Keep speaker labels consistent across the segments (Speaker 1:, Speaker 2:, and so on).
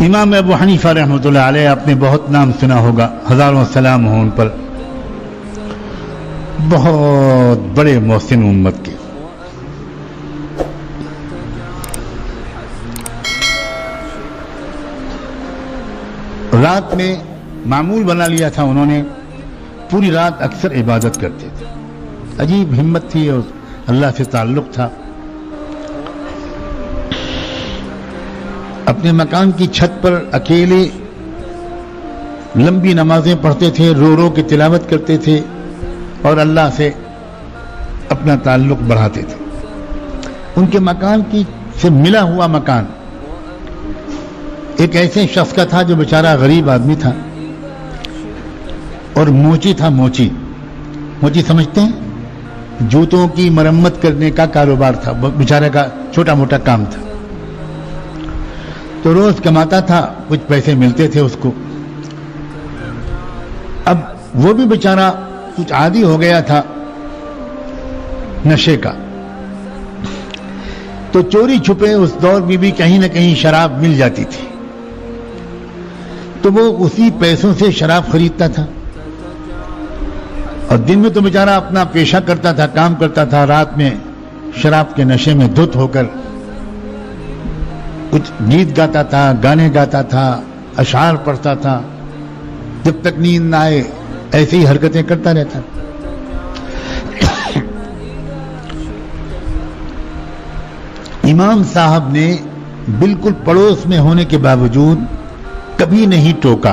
Speaker 1: امام ابو حنیفہ رحمۃ اللہ علیہ، آپ نے بہت نام سنا ہوگا، ہزاروں سلام ہوں ان پر، بہت بڑے محسن امت کے۔ رات میں معمول بنا لیا تھا انہوں نے، پوری رات اکثر عبادت کرتے تھے، عجیب ہمت تھی اور اللہ سے تعلق تھا۔ اپنے مکان کی چھت پر اکیلے لمبی نمازیں پڑھتے تھے، رو رو کے تلاوت کرتے تھے اور اللہ سے اپنا تعلق بڑھاتے تھے۔ ان کے مکان کی سے ملا ہوا مکان ایک ایسے شخص کا تھا جو بیچارہ غریب آدمی تھا اور موچی تھا۔ موچی سمجھتے ہیں؟ جوتوں کی مرمت کرنے کا کاروبار تھا، بیچارے کا چھوٹا موٹا کام تھا۔ تو روز کماتا تھا، کچھ پیسے ملتے تھے اس کو۔ اب وہ بھی بیچارہ کچھ عادی ہو گیا تھا نشے کا، تو چوری چھپے اس دور میں بھی کہیں نہ کہیں شراب مل جاتی تھی، تو وہ اسی پیسوں سے شراب خریدتا تھا، اور دن میں تو بیچارہ اپنا پیشہ کرتا تھا، کام کرتا تھا، رات میں شراب کے نشے میں دھت ہو کر کچھ گیت گاتا تھا، گانے گاتا تھا، اشعار پڑھتا تھا، جب تک نیند نہ آئے ایسے ہی حرکتیں کرتا رہتا۔ امام صاحب نے بالکل پڑوس میں ہونے کے باوجود کبھی نہیں ٹوکا۔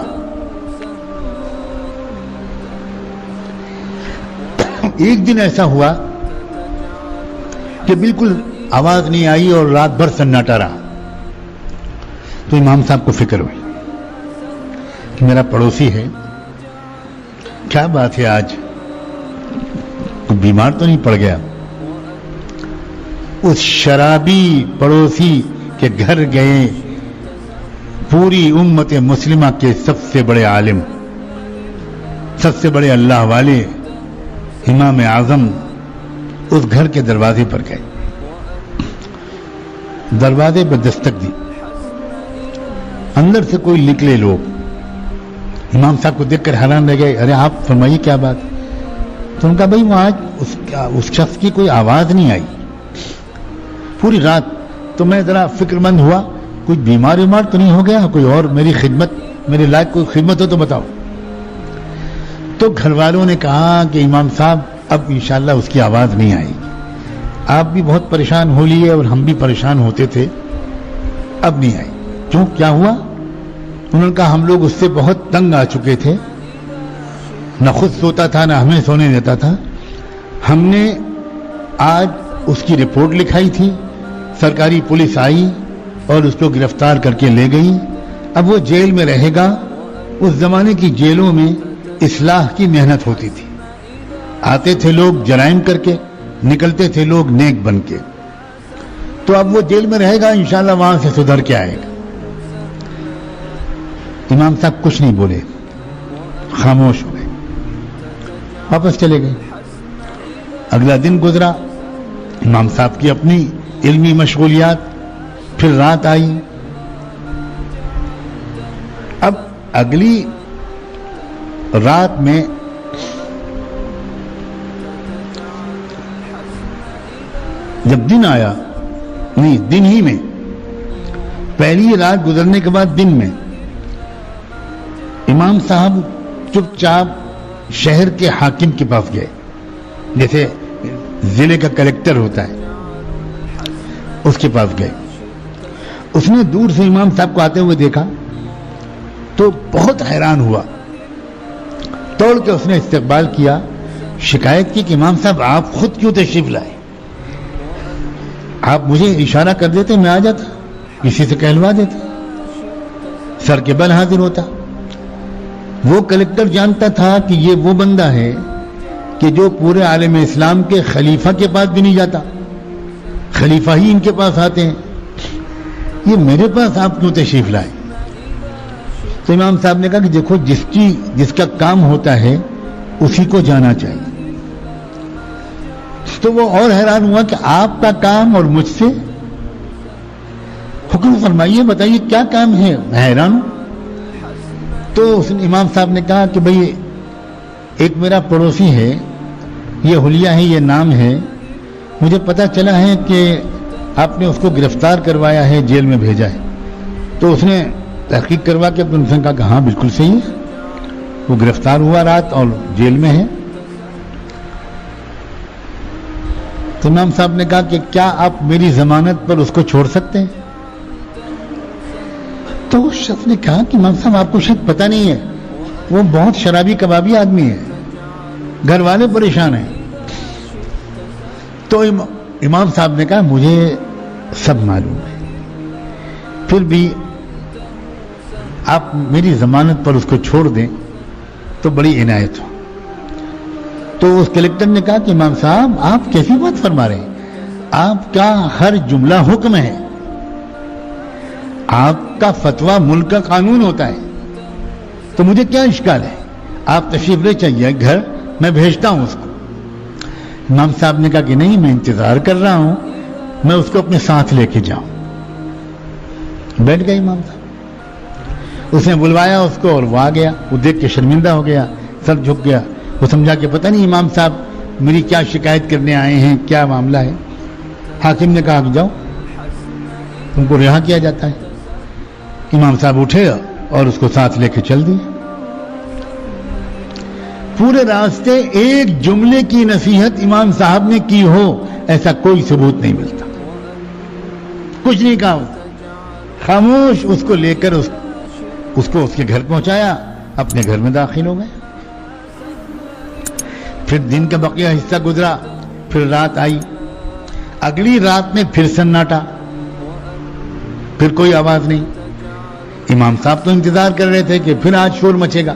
Speaker 1: ایک دن ایسا ہوا کہ بالکل آواز نہیں آئی اور رات بھر سناٹا رہا، تو امام صاحب کو فکر ہوئی کہ میرا پڑوسی ہے، کیا بات ہے آج کوئی بیمار تو نہیں پڑ گیا؟ اس شرابی پڑوسی کے گھر گئے پوری امت مسلمہ کے سب سے بڑے عالم، سب سے بڑے اللہ والے امام اعظم اس گھر کے دروازے پر گئے، دروازے پر دستک دی، اندر سے کوئی نکلے لوگ۔ امام صاحب کو دیکھ کر حیران رہ گئے، ارے آپ فرمائیے کیا بات؟ تو ان کا بھائی وہ آج اس شخص کی کوئی آواز نہیں آئی پوری رات، تو میں ذرا فکر مند ہوا کوئی بیمار تو نہیں ہو گیا، کوئی اور میری خدمت، میرے لائق کوئی خدمت ہو تو بتاؤ۔ تو گھر والوں نے کہا کہ امام صاحب اب انشاءاللہ اس کی آواز نہیں آئے گی، آپ بھی بہت پریشان ہو لیے اور ہم بھی پریشان ہوتے تھے، اب نہیں آئی۔ کیوں، کیا ہوا؟ انہوں نے کہا ہم لوگ اس سے بہت تنگ آ چکے تھے، نہ خود سوتا تھا نہ ہمیں سونے دیتا تھا، ہم نے آج اس کی رپورٹ لکھائی تھی، سرکاری پولیس آئی اور اس کو گرفتار کر کے لے گئی، اب وہ جیل میں رہے گا۔ اس زمانے کی جیلوں میں اصلاح کی محنت ہوتی تھی، آتے تھے لوگ جرائم کر کے، نکلتے تھے لوگ نیک بن کے، تو اب وہ جیل میں رہے گا، انشاءاللہ وہاں سے سدھر کے آئے گا۔ امام صاحب کچھ نہیں بولے، خاموش ہو گئے، واپس چلے گئے۔ اگلا دن گزرا، امام صاحب کی اپنی علمی مشغولیات، پھر رات آئی۔ اب اگلی رات میں جب دن آیا، نہیں دن ہی میں، پہلی رات گزرنے کے بعد دن میں امام صاحب چپ چاپ شہر کے حاکم کے پاس گئے، جیسے ضلع کا کلیکٹر ہوتا ہے اس کے پاس گئے۔ اس نے دور سے امام صاحب کو آتے ہوئے دیکھا تو بہت حیران ہوا، توڑ کے اس نے استقبال کیا، شکایت کی کہ امام صاحب آپ خود کیوں تشریف لائے؟ آپ مجھے اشارہ کر دیتے میں آ جاتا، کسی سے کہلوا دیتے، سر کے بل حاضر ہوتا۔ وہ کلیکٹر جانتا تھا کہ یہ وہ بندہ ہے کہ جو پورے عالم اسلام کے خلیفہ کے پاس بھی نہیں جاتا، خلیفہ ہی ان کے پاس آتے ہیں، یہ میرے پاس آپ کیوں تشریف لائے؟ تو امام صاحب نے کہا کہ دیکھو جس کا کام ہوتا ہے اسی کو جانا چاہیے۔ تو وہ اور حیران ہوا کہ آپ کا کام اور مجھ سے حکم فرمائیے, بتائیے کیا کام ہے, میں حیران ہوں. تو اس امام صاحب نے کہا کہ بھئی ایک میرا پڑوسی ہے, یہ حلیہ ہے, یہ نام ہے, مجھے پتا چلا ہے کہ آپ نے اس کو گرفتار کروایا ہے, جیل میں بھیجا ہے. تو اس نے تحقیق کروا کے اپنے انسان کہا کہ ہاں بالکل صحیح ہے, وہ گرفتار ہوا رات اور جیل میں ہے. تو امام صاحب نے کہا کہ کیا آپ میری ضمانت پر اس کو چھوڑ سکتے ہیں؟ تو اس شخص نے کہا کہ امام صاحب آپ کو شاید پتہ نہیں ہے, وہ بہت شرابی کبابی آدمی ہے, گھر والے پریشان ہیں. تو امام صاحب نے کہا مجھے سب معلوم ہے, پھر بھی آپ میری ضمانت پر اس کو چھوڑ دیں تو بڑی عنایت ہو. تو اس کلیکٹر نے کہا کہ امام صاحب آپ کیسی بات فرما رہے ہیں, آپ کا ہر جملہ حکم ہے, آپ کا فتویٰ ملک کا قانون ہوتا ہے, تو مجھے کیا اشکال ہے, آپ تشریف لے چاہیے گھر, میں بھیجتا ہوں اس کو. امام صاحب نے کہا کہ نہیں, میں انتظار کر رہا ہوں, میں اس کو اپنے ساتھ لے کے جاؤں. بیٹھ گئے امام صاحب, اس نے بلوایا اس کو اور وہ آ گیا. وہ دیکھ کے شرمندہ ہو گیا, سر جھک گیا. وہ سمجھا کہ پتہ نہیں امام صاحب میری کیا شکایت کرنے آئے ہیں, کیا معاملہ ہے. حاکم نے کہا کہ جاؤ, تم کو رہا کیا جاتا ہے. امام صاحب اٹھے اور اس کو ساتھ لے کے چل دیے. پورے راستے ایک جملے کی نصیحت امام صاحب نے کی ہو ایسا کوئی ثبوت نہیں ملتا, کچھ نہیں کہا. خاموش اس کو لے کر اس کو اس کے گھر پہنچایا, اپنے گھر میں داخل ہو گئے. پھر دن کا بقیہ حصہ گزرا, پھر رات آئی. اگلی رات میں پھر سناٹا, پھر کوئی آواز نہیں. امام صاحب تو انتظار کر رہے تھے کہ پھر آج شور مچے گا.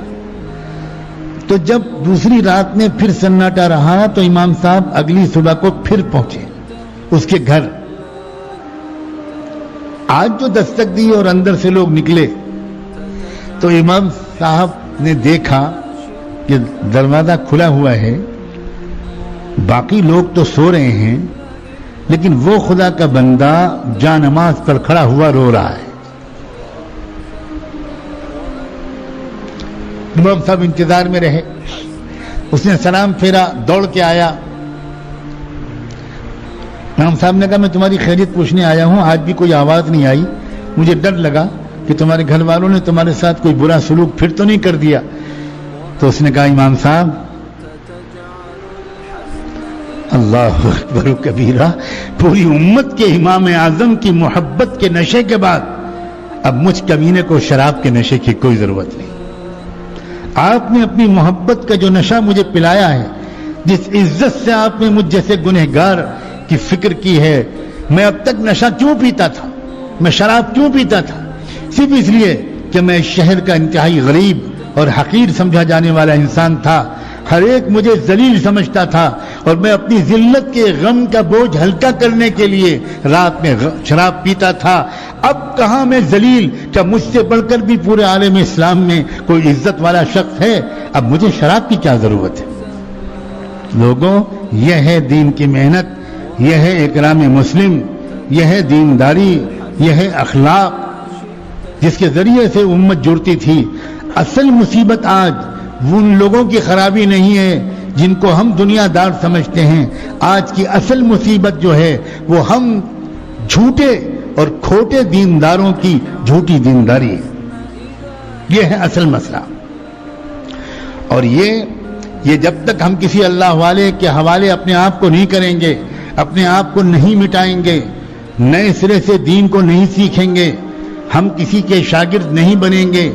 Speaker 1: تو جب دوسری رات میں پھر سناٹا رہا تو امام صاحب اگلی صبح کو پھر پہنچے اس کے گھر. آج جو دستک دی اور اندر سے لوگ نکلے تو امام صاحب نے دیکھا کہ دروازہ کھلا ہوا ہے, باقی لوگ تو سو رہے ہیں, لیکن وہ خدا کا بندہ جا نماز پر کھڑا ہوا رو رہا ہے. امام صاحب انتظار میں رہے. اس نے سلام پھیرا, دوڑ کے آیا. امام صاحب نے کہا میں تمہاری خیریت پوچھنے آیا ہوں, آج بھی کوئی آواز نہیں آئی, مجھے ڈر لگا کہ تمہارے گھر والوں نے تمہارے ساتھ کوئی برا سلوک پھر تو نہیں کر دیا. تو اس نے کہا امام صاحب اللہ اکبر کبیرہ, پوری امت کے امام اعظم کی محبت کے نشے کے بعد اب مجھ کمینے کو شراب کے نشے کی کوئی ضرورت نہیں. آپ نے اپنی محبت کا جو نشہ مجھے پلایا ہے, جس عزت سے آپ نے مجھ جیسے گنہگار کی فکر کی ہے, میں اب تک نشہ کیوں پیتا تھا, میں شراب کیوں پیتا تھا؟ صرف اس لیے کہ میں شہر کا انتہائی غریب اور حقیر سمجھا جانے والا انسان تھا. ہر ایک مجھے ذلیل سمجھتا تھا اور میں اپنی ذلت کے غم کا بوجھ ہلکا کرنے کے لیے رات میں شراب پیتا تھا. اب کہاں میں ذلیل, کیا مجھ سے بڑھ کر بھی پورے عالم اسلام میں کوئی عزت والا شخص ہے؟ اب مجھے شراب کی کیا ضرورت ہے؟ لوگوں, یہ ہے دین کی محنت, یہ ہے اکرام مسلم, یہ ہے دینداری, یہ ہے اخلاق جس کے ذریعے سے امت جڑتی تھی. اصل مصیبت آج ان لوگوں کی خرابی نہیں ہے جن کو ہم دنیا دار سمجھتے ہیں. آج کی اصل مصیبت جو ہے وہ ہم جھوٹے اور کھوٹے دینداروں کی جھوٹی دینداری ہے. یہ ہے اصل مسئلہ. اور یہ جب تک ہم کسی اللہ والے کے حوالے اپنے آپ کو نہیں کریں گے, اپنے آپ کو نہیں مٹائیں گے, نئے سرے سے دین کو نہیں سیکھیں گے, ہم کسی کے شاگرد نہیں بنیں گے,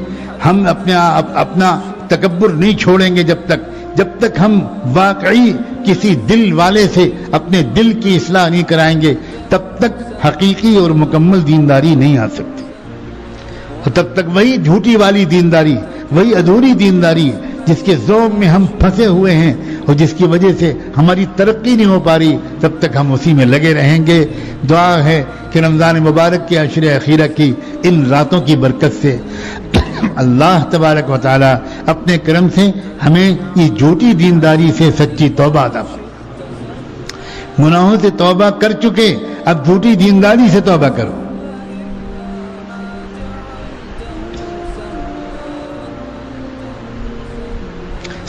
Speaker 1: ہم اپنا تکبر نہیں چھوڑیں گے, جب تک ہم واقعی کسی دل والے سے اپنے دل کی اصلاح نہیں کرائیں گے, تب تک حقیقی اور مکمل دینداری نہیں آ سکتی. اور تب تک وہی جھوٹی والی دینداری, وہی ادھوری دینداری جس کے ذوق میں ہم پھنسے ہوئے ہیں اور جس کی وجہ سے ہماری ترقی نہیں ہو پا رہی, تب تک ہم اسی میں لگے رہیں گے. دعا ہے کہ رمضان مبارک کے عشر اخیرہ کی ان راتوں کی برکت سے اللہ تبارک و تعالی اپنے کرم سے ہمیں اس جھوٹی دینداری سے سچی توبہ عطا فرمائے. گناہوں سے توبہ کر چکے, اب جھوٹی دینداری سے توبہ کرو.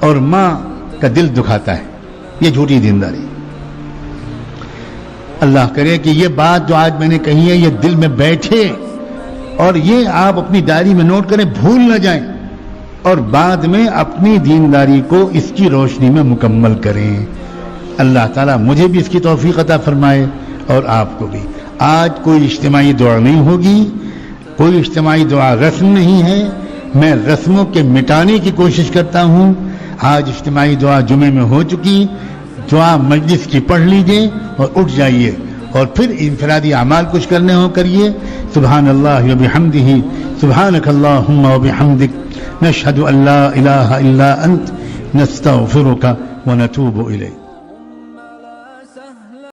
Speaker 1: اور ماں کا دل دکھاتا ہے. یہ جھوٹی دینداری. اللہ کرے کہ یہ بات جو آج میں نے کہی ہے یہ دل میں بیٹھے اور یہ آپ اپنی ڈائری میں نوٹ کریں, بھول نہ جائیں, اور بعد میں اپنی دینداری کو اس کی روشنی میں مکمل کریں. اللہ تعالیٰ مجھے بھی اس کی توفیق عطا فرمائے اور آپ کو بھی. آج کوئی اجتماعی دعا نہیں ہوگی, کوئی اجتماعی دعا رسم نہیں ہے. میں رسموں کے مٹانے کی کوشش کرتا ہوں. آج اجتماعی دعا جمعے میں ہو چکی. دعا مجلس کی پڑھ لیجئے اور اٹھ جائیے, اور پھر انفرادی اعمال کچھ کرنے ہو کریے. سبحان اللہ و بحمدہ, سبحانک اللہم و بحمدک, نشہد ان لا الہ الا انت, نستغفرک و نتوب الیک.